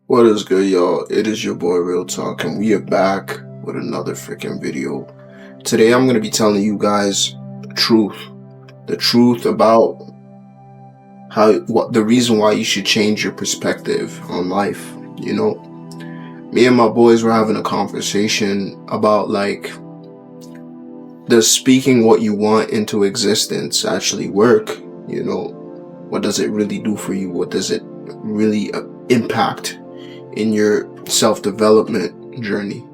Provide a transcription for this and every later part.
What is good, y'all? It is your boy Real Talk, and we are back with another freaking video. Today, I'm gonna be telling you guys the truth about what the reason why you should change your perspective on life. Me and my boys were having a conversation about does speaking what you want into existence actually work? What does it really do for you? What does it really impact in your self-development journey?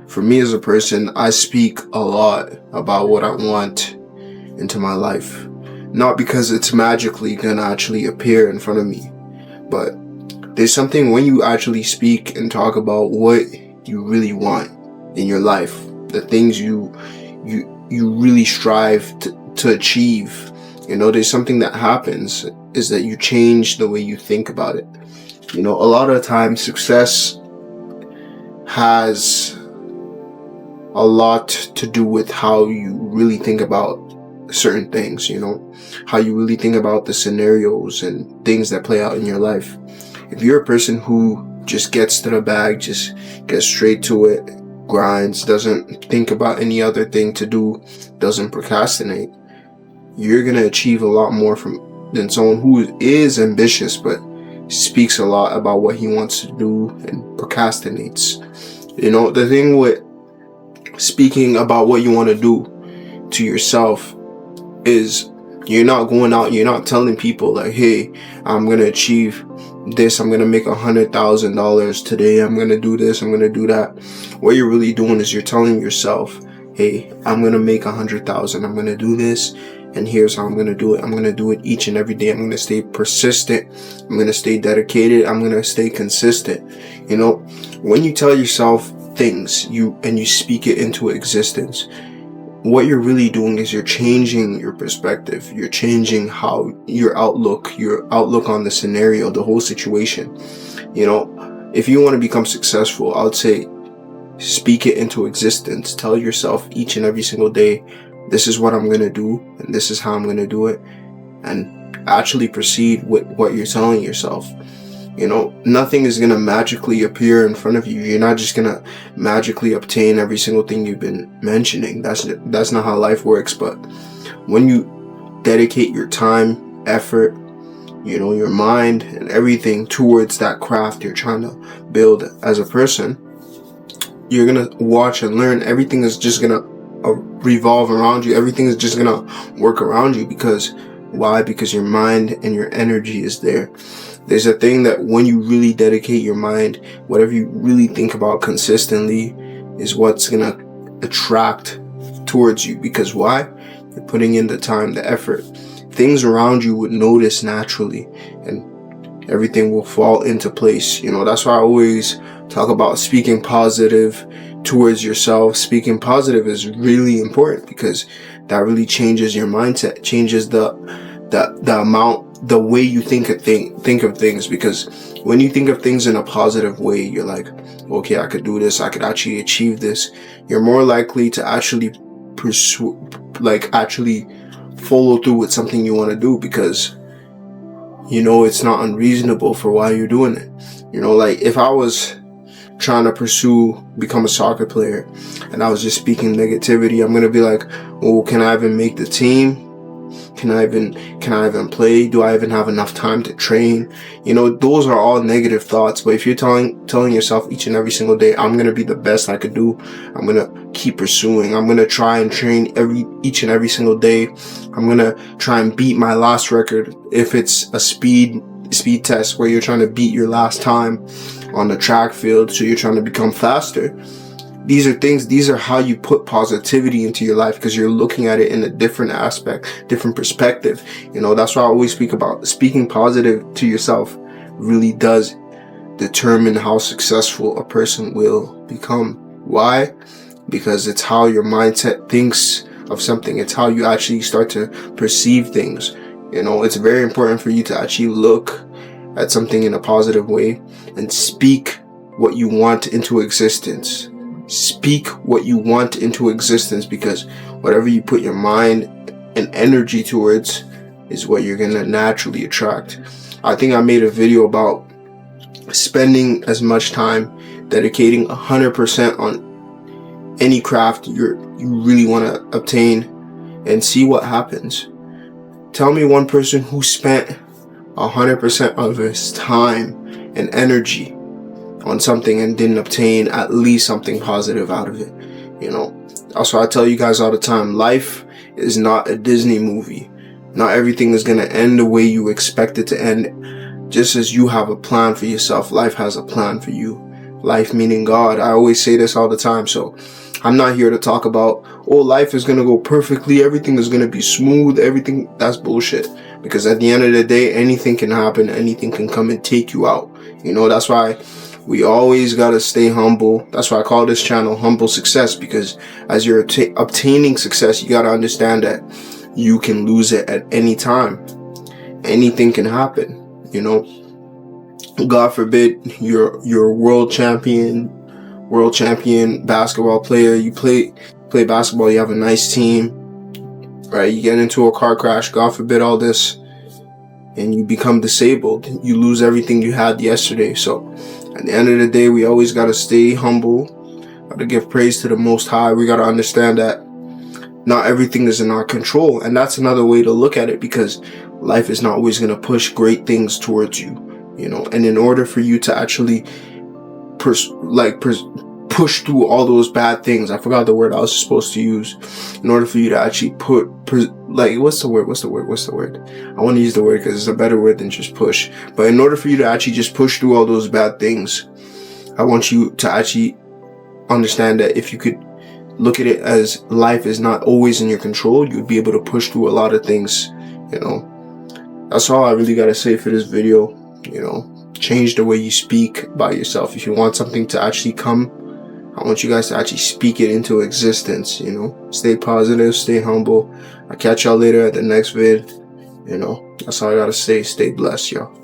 For me as a person, I speak a lot about what I want into my life, not because it's magically gonna actually appear in front of me, but there's something when you actually speak and talk about what you really want in your life, the things you really strive to achieve. There's something that happens is that you change the way you think about it. A lot of the time success has a lot to do with how you really think about certain things, how you really think about the scenarios and things that play out in your life. If you're a person who just gets to the bag, just gets straight to it, grinds, doesn't think about any other thing to do, doesn't procrastinate, you're going to achieve a lot more than someone who is ambitious but speaks a lot about what he wants to do and procrastinates. The thing with speaking about what you want to do to yourself is you're not going out, you're not telling people like, hey, I'm going to achieve this, I'm going to make $100,000 today, I'm going to do this, I'm going to do that. What you're really doing is you're telling yourself, hey, I'm going to make 100,000, I'm going to do this, and here's how I'm going to do it. I'm going to do it each and every day. I'm going to stay persistent. I'm going to stay dedicated. I'm going to stay consistent. When you tell yourself things and you speak it into existence, what you're really doing is you're changing your perspective. You're changing how your outlook on the scenario, the whole situation. If you want to become successful, I would say speak it into existence. Tell yourself each and every single day, this is what I'm going to do, and this is how I'm going to do it, and actually proceed with what you're telling yourself. Nothing is going to magically appear in front of you. You're not just going to magically obtain every single thing you've been mentioning. That's not how life works. But when you dedicate your time, effort, your mind and everything towards that craft you're trying to build as a person, you're going to watch and learn. Everything is just going to revolve around you. Everything is just gonna work around you. Because why? Because your mind and your energy is there. There's a thing that when you really dedicate your mind, whatever you really think about consistently is what's gonna attract towards you. Because why? You're putting in the time, the effort. Things around you would notice naturally, and everything will fall into place. That's why I always talk about speaking positive towards yourself. Speaking positive is really important because that really changes your mindset, changes the way you think of things. Because when you think of things in a positive way, you're like, okay, I could do this, I could actually achieve this. You're more likely to actually actually follow through with something you want to do, because it's not unreasonable for why you're doing it. If I was trying to become a soccer player and I was just speaking negativity, I'm gonna be like, oh, can I even make the team? Can I even play? Do I even have enough time to train? Those are all negative thoughts. But if you're telling yourself each and every single day, I'm gonna be the best I could do, I'm gonna keep pursuing, I'm gonna try and train each and every single day, I'm gonna try and beat my last record. If it's a speed test where you're trying to beat your last time on the track field, so you're trying to become faster. These are how you put positivity into your life, because you're looking at it in a different aspect, different perspective. That's why I always speak about speaking positive to yourself really does determine how successful a person will become. Why? Because it's how your mindset thinks of something. It's how you actually start to perceive things. It's very important for you to actually look at something in a positive way and speak what you want into existence. Speak what you want into existence, because whatever you put your mind and energy towards is what you're going to naturally attract. I think I made a video about spending as much time dedicating 100% on any craft you really want to obtain, and see what happens. Tell me one person who spent 100% of his time and energy on something and didn't obtain at least something positive out of it. Also, I tell you guys all the time, life is not a Disney movie. Not everything is going to end the way you expect it to end. Just as you have a plan for yourself, life has a plan for you. Life meaning God. I always say this all the time. So I'm not here to talk about, life is going to go perfectly, everything is going to be smooth, everything. That's bullshit. Because at the end of the day, anything can happen, anything can come and take you out. That's why we always got to stay humble. That's why I call this channel Humble Success, because as you're obtaining success, you got to understand that you can lose it at any time. Anything can happen, God forbid you're a world champion basketball player. You play basketball, you have a nice team, right? You get into a car crash, God forbid all this, and you become disabled. You lose everything you had yesterday. So at the end of the day, we always got to stay humble, got to give praise to the Most High. We got to understand that not everything is in our control. And that's another way to look at it, because life is not always going to push great things towards you, and in order for you to actually push through all those bad things, I forgot the word I was supposed to use, in order for you to actually what's the word? I want to use the word because it's a better word than just push. But in order for you to actually just push through all those bad things, I want you to actually understand that if you could look at it as life is not always in your control, you'd be able to push through a lot of things. That's all I really got to say for this video. Change the way you speak about yourself. If you want something to actually come, I want you guys to actually speak it into existence. Stay positive, stay humble. I'll catch y'all later at the next vid. That's all I gotta say. Stay blessed, y'all.